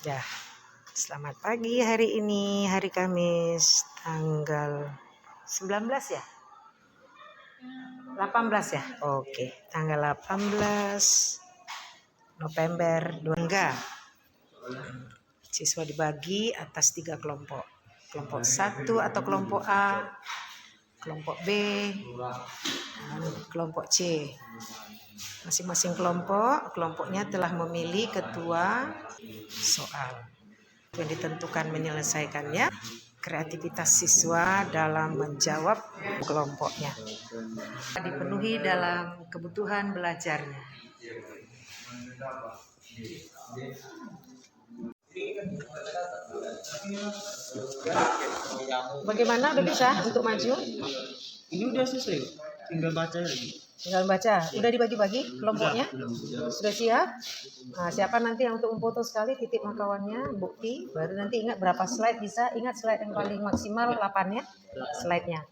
Ya, selamat pagi hari ini, hari Kamis, tanggal 19 ya? 18 ya? Oke, tanggal 18 November 2. Siswa dibagi atas 3 kelompok. Kelompok 1 atau kelompok A, kelompok B, dan kelompok C. Masing-masing kelompoknya telah memilih ketua soal. Yang ditentukan menyelesaikannya kreativitas siswa dalam menjawab kelompoknya dipenuhi dalam kebutuhan belajarnya. Bagaimana, udah bisa untuk maju? Ini udah selesai, tinggal baca lagi. Tinggal baca. Udah dibagi-bagi kelompoknya? Sudah siap? Nah, siapa nanti yang untuk memfoto sekali titik makawannya, bukti, baru nanti ingat berapa slide bisa. Ingat slide yang paling maksimal 8 ya, slide-nya.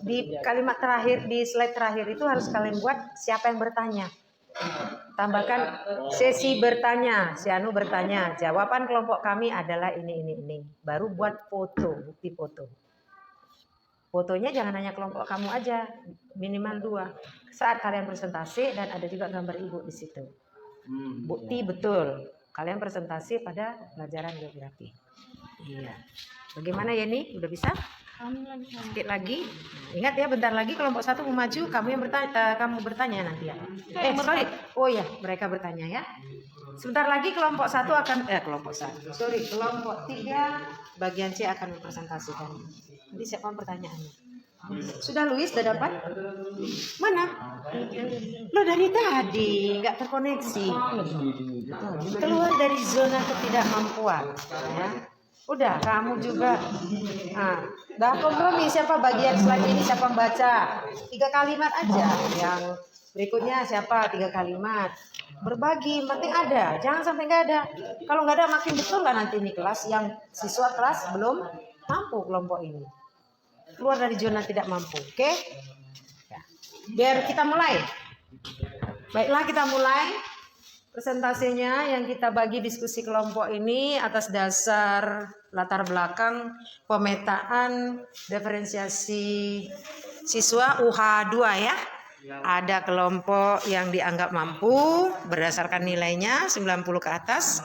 Di kalimat terakhir, di slide terakhir itu harus kalian buat siapa yang bertanya. Tambahkan sesi bertanya, si Anu bertanya, jawaban kelompok kami adalah ini. Baru buat foto, bukti foto. Fotonya jangan hanya kelompok kamu aja, minimal 2. Saat kalian presentasi dan ada juga gambar ibu di situ. Bukti betul, kalian presentasi pada pelajaran geografi. Iya. Bagaimana ya nih? Udah bisa? Sedikit lagi. Ingat ya, bentar lagi kelompok 1 mau maju, kamu bertanya nanti ya. Sorry. Oh ya, mereka bertanya ya. Sebentar lagi kelompok 1 akan kelompok 3 bagian C akan mempresentasikan. Nanti siapa pertanyaannya? Sudah Luis, sudah dapat? Mana? Lo dari tadi nggak terkoneksi. Keluar dari zona ketidakmampuan. Ya. Udah, kamu juga. Nah, dah kompromi siapa bagian slide ini siapa membaca? 3 kalimat aja. Yang berikutnya siapa 3 kalimat? Berbagi, penting ada. Jangan sampai nggak ada. Kalau nggak ada makin betul lah nanti ini kelas yang siswa kelas belum mampu kelompok ini. Keluar dari zona tidak mampu, oke? Ya. Biar kita mulai. Baiklah, kita mulai presentasinya yang kita bagi diskusi kelompok ini atas dasar latar belakang pemetaan diferensiasi siswa UH2 ya. Ada kelompok yang dianggap mampu berdasarkan nilainya 90 ke atas.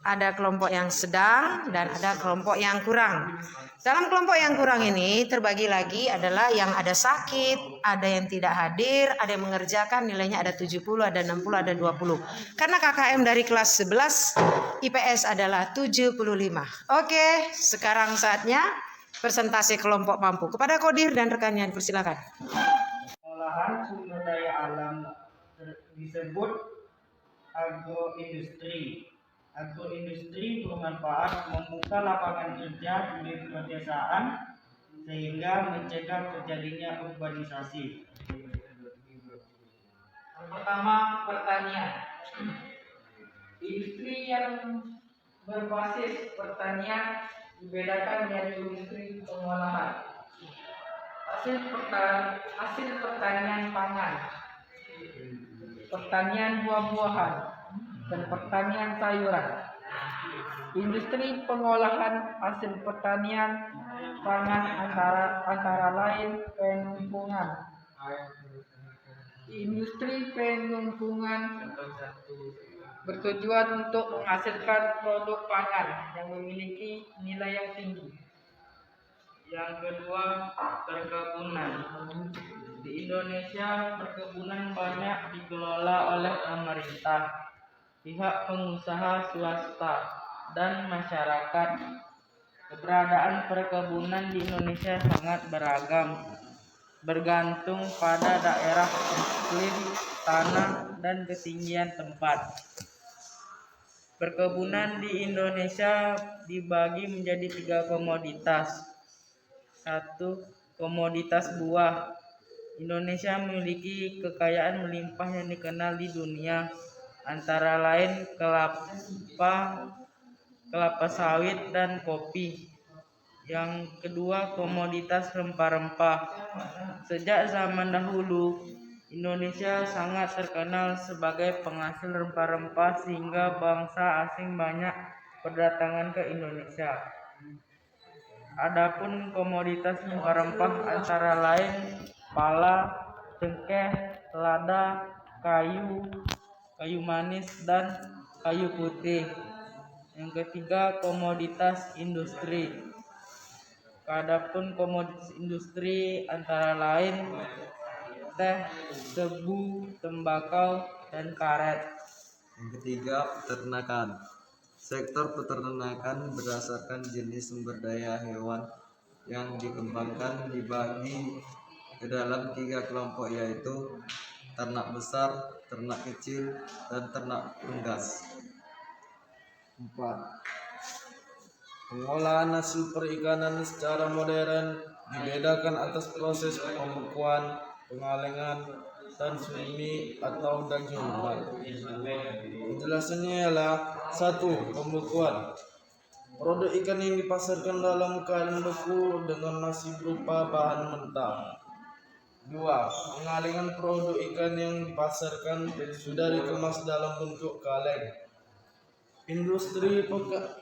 Ada kelompok yang sedang dan ada kelompok yang kurang. Dalam kelompok yang kurang ini terbagi lagi adalah yang ada sakit, ada yang tidak hadir, ada yang mengerjakan, nilainya ada 70, ada 60, ada 20. Karena KKM dari kelas 11, IPS adalah 75. Oke, sekarang saatnya presentasi kelompok mampu. Kepada Kodir dan rekannya, persilakan. Olahan sumber daya alam disebut agroindustri. Agroindustri bermanfaat membuka lapangan kerja di pedesaan sehingga mencegah terjadinya urbanisasi. Yang pertama, pertanian. Industri yang berbasis pertanian dibedakan dari industri pengolahan. Hasil pertanian pangan, pertanian buah-buahan, dan pertanian sayuran. Industri pengolahan hasil pertanian pangan antara lain penumpungan. Industri penumpungan bertujuan untuk menghasilkan produk pangan yang memiliki nilai yang tinggi. Yang kedua, perkebunan. Di Indonesia, perkebunan banyak dikelola oleh pemerintah, pihak pengusaha swasta, dan masyarakat. Keberadaan perkebunan di Indonesia sangat beragam, bergantung pada daerah, iklim, tanah, dan ketinggian tempat. Perkebunan di Indonesia dibagi menjadi 3 komoditas. 1. Komoditas buah. Indonesia memiliki kekayaan melimpah yang dikenal di dunia, antara lain kelapa sawit, dan kopi. Yang kedua, komoditas rempah-rempah. Sejak zaman dahulu, Indonesia sangat terkenal sebagai penghasil rempah-rempah sehingga bangsa asing banyak berdatangan ke Indonesia. Adapun komoditas rempah-rempah antara lain pala, cengkeh, lada, kayu manis, dan kayu putih. Yang ketiga, komoditas industri. Adapun komoditas industri antara lain teh, tebu, tembakau, dan karet. Yang ketiga, peternakan. Sektor peternakan berdasarkan jenis sumber daya hewan yang dikembangkan dibagi ke dalam 3 kelompok, yaitu ternak besar, ternak kecil, dan ternak unggas. 4. Pengolahan hasil perikanan secara modern dibedakan atas proses pembekuan, pengalengan, dan surimi atau daging lumat. Penjelasannya ialah: 1. Pembekuan. Produk ikan yang dipasarkan dalam keadaan beku dengan masih berupa bahan mentah. 2. Pengalengan. Produk ikan yang dipasarkan sudah dikemas dalam bentuk kaleng. Industri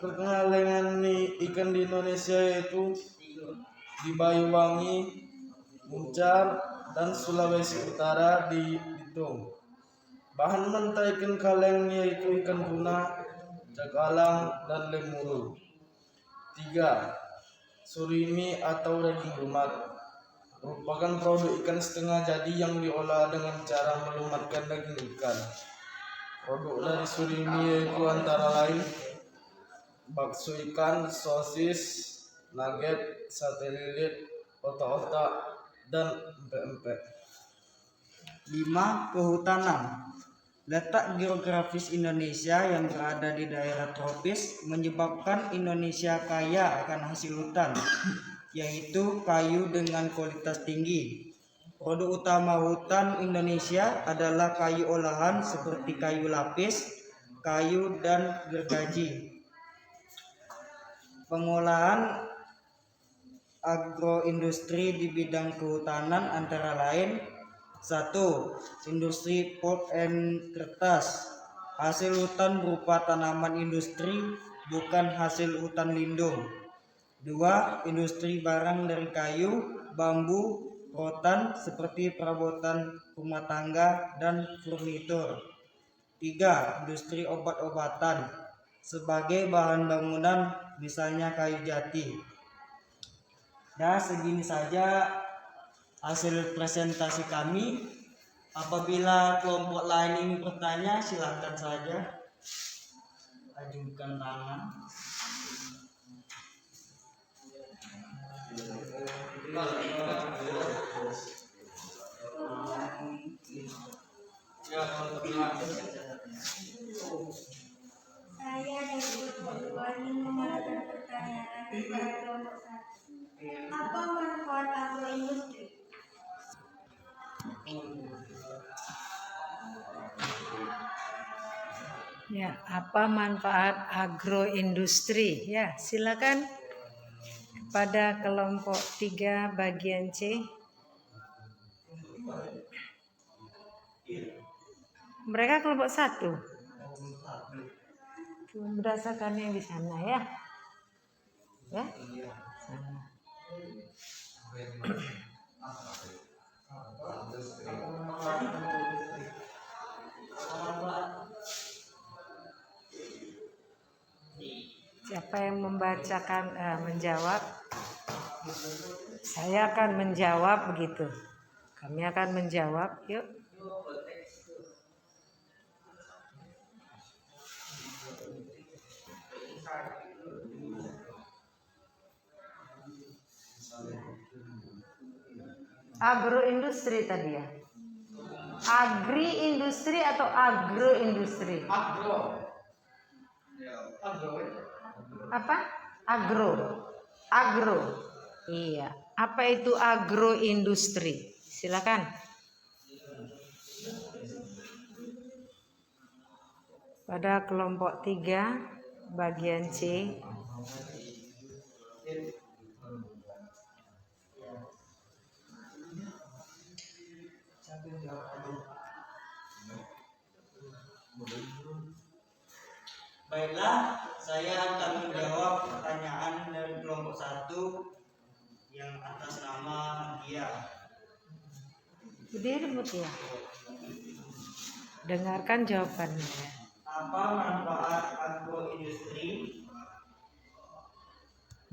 pengalengan ikan di Indonesia yaitu di Banyuwangi, Muncar, dan Sulawesi Utara dihitung. Bahan mentah ikan kaleng yaitu ikan tuna, cakalang, dan lemuru. 3. Surimi atau daging lumat merupakan produk ikan setengah jadi yang diolah dengan cara melumatkan daging ikan. Produk dari surimi yaitu antara lain bakso ikan, sosis, nugget, sate lilit, otak-otak, dan empek-empek. 5. Kehutanan. Letak geografis Indonesia yang berada di daerah tropis menyebabkan Indonesia kaya akan hasil hutan, yaitu kayu dengan kualitas tinggi. Produk utama hutan Indonesia adalah kayu olahan seperti kayu lapis, kayu, dan gergaji. Pengolahan agroindustri di bidang kehutanan antara lain: 1. Industri pulp and kertas. Hasil hutan berupa tanaman industri, bukan hasil hutan lindung. 2. Industri barang dari kayu, bambu, rotan seperti perabotan rumah tangga dan furnitur. 3. Industri obat-obatan sebagai bahan bangunan, misalnya kayu jati. Nah, segini saja hasil presentasi kami. Apabila kelompok lain ingin bertanya, silakan saja ajukan tangan. Saya dari kelompok 2 ingin mengajukan pertanyaan kepada kelompok 1. Apa manfaat agroindustri? Ya, apa manfaat agroindustri? Ya, silakan pada kelompok 3 bagian C. Mereka kelompok 1. Berdasarkan yang di sana ya. Ya. Sana. Siapa yang menjawab? Saya akan menjawab begitu. Kami akan menjawab. Yuk. Agroindustri tadi ya. Agri-industri atau agroindustri? Apa? Agro. Iya. Apa itu agroindustri? Silakan. Pada kelompok 3 bagian C. Baiklah, saya akan menjawab pertanyaan dari kelompok 1 yang atas nama dia. Berdiri Mutia. Dengarkan jawabannya. Apa manfaat agroindustri?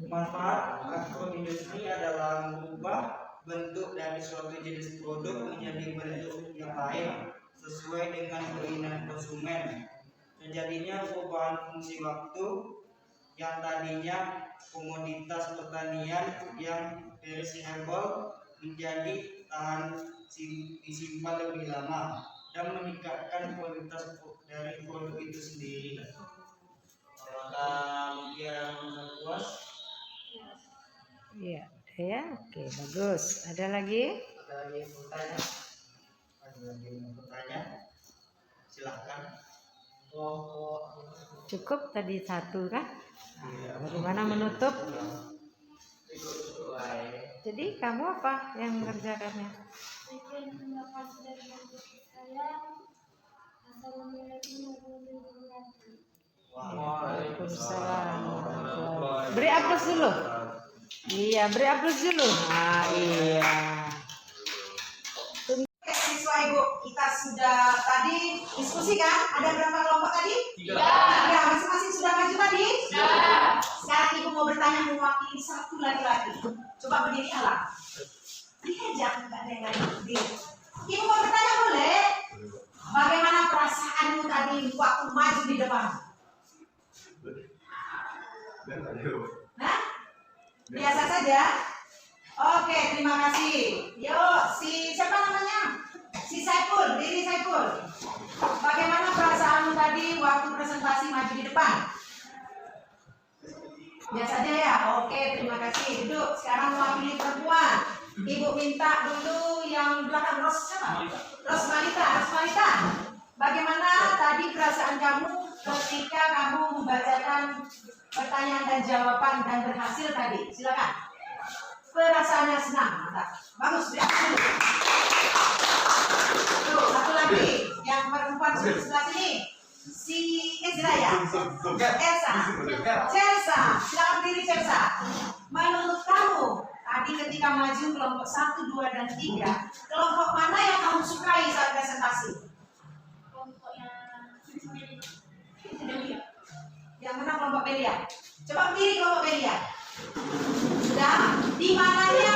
Manfaat agroindustri adalah mengubah bentuk dari suatu jenis produk menjadi bentuk yang lain sesuai dengan keinginan konsumen. Terjadinya perubahan fungsi waktu yang tadinya komoditas pertanian yang perishable menjadi tahan disimpan lebih lama dan meningkatkan kualitas dari produk itu sendiri. Apakah mungkin puas? Iya, ya, oke, bagus. Ada lagi? Ada lagi yang bertanya? Ada lagi yang bertanya? Silakan. Cukup tadi 1 kan? Bagaimana menutup? Jadi kamu apa yang mengerjakannya? Sekian terima kasih dari saya. Assalamualaikum warahmatullahi wabarakatuh. Waalaikumsalam. Beri aplaus dulu. Iya, beri aplaus dulu. Nah, iya. Siswa Ibu, kita sudah tadi diskusi kan? Ada berapa kelompok tadi? 3. Ya, masing-masing sudah maju tadi? Sudah. Sekarang Ibu mau bertanya mewakili 1 laki-laki. Coba berdiri alam. Diajak, enggak ada yang lain berdiri. Ibu mau bertanya boleh? Bagaimana perasaanmu tadi waktu maju di depan? Hah? Biasa saja? Oke, terima kasih. Yuk, siapa namanya? Si Saiful, diri Saiful. Bagaimana perasaanmu tadi waktu presentasi maju di depan? Biasa aja ya? Oke, terima kasih. Duduk, sekarang mewakili perempuan. Ibu minta dulu yang belakang Rosmalita. Bagaimana tadi perasaan kamu ketika kamu membacakan pertanyaan dan jawaban dan berhasil tadi? Silakan. Perasaannya senang, mantap. Bagus, beri aplaus dulu. Tuh, satu lagi yang perempuan sebelah sini. Si Ezra ya? Celsa, silakan berdiri Celsa. Menurut kamu tadi ketika maju kelompok 1, 2, dan 3, kelompok mana yang kamu sukai saat presentasi? Kelompok Yang mana kelompok Belia? Coba berdiri kelompok Belia. Sudah? Di mananya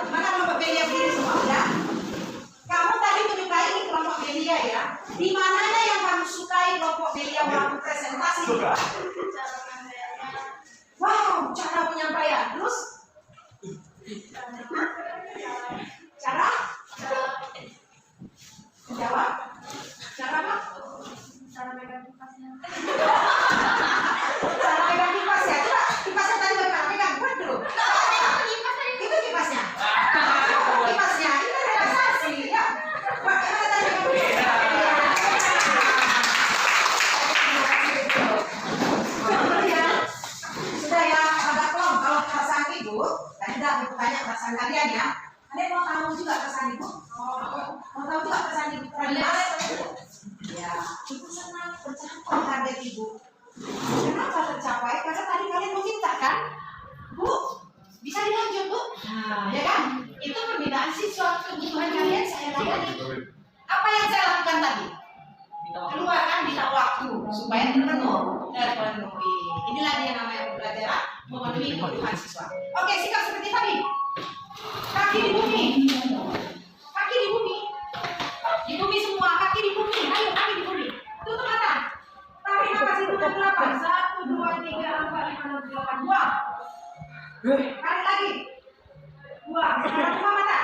mana kelompok Belia berdiri semua? Sudah? Kamu tadi menyukai kelompok Belia ya? Di mananya yang kamu sukai kelompok Belia waktu presentasi? Wow, cara penyampaian. Terus? Cara? Jawab. Cara apa? cara megang kipasnya. Cara pegang kipas ya. Coba kipasnya tadi bagaimana? Pegang. Buat dulu. Itu kipasnya. Kipasnya. Ini relaksasi ya. Bagaimana tadi pegang kipasnya? Sudah ya, sahabat Klom. Kalau perasaan Ibu, tadi udah Ibu tanya perasaan kalian ya. Kalian mau tahu juga perasaan Ibu? Mau tahu juga perasaan Ibu? Ya, Ibu senang tercapai target Ibu. Kenapa tercapai? Karena tadi kalian meminta kan? Bu, bisa dilanjut Bu? Nah, ya kan? Itu permintaan siswa, kebutuhan kalian saya layani. Apa yang saya lakukan tadi? Keluar kan, minta waktu supaya terpenuhi. Inilah dia namanya pembelajaran memenuhi kebutuhan siswa. Oke, sikap seperti tadi. Kaki di bumi. Kaki di bumi. Di bumi semua, kaki di bumi. Ayo, kaki di bumi. Tutup mata. Tarik nafas hitungan 8. 1, 2, 3, 4, 5, 6, 7, 8. Buang. Tarik lagi. Buang. Sekarang buka mata.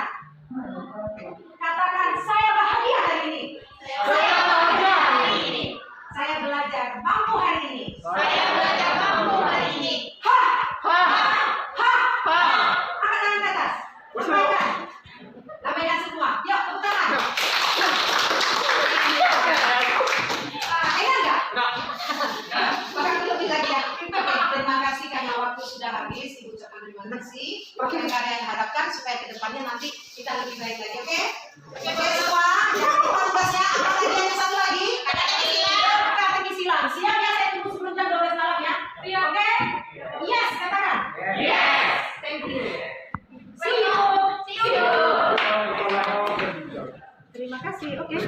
Katakan, saya bahagia hari ini. Saya bahagia hari ini. Saya belajar mampu hari ini. Saya belajar mampu hari ini. Ha! Ha! Ha! Ha! Angkat tangan ke atas. Sampaikan. Sampaikan semua. Yuk, tepuk tangan. Enak enggak? Bahkan lebih lagi ya. Oke, terima kasih karena waktu sudah habis. Ibu ucapkan terima kasih. Bagaimana yang harapkan supaya kedepannya nanti kita lebih baik lagi, oke? Oke, semua. Terima kasih. Oke.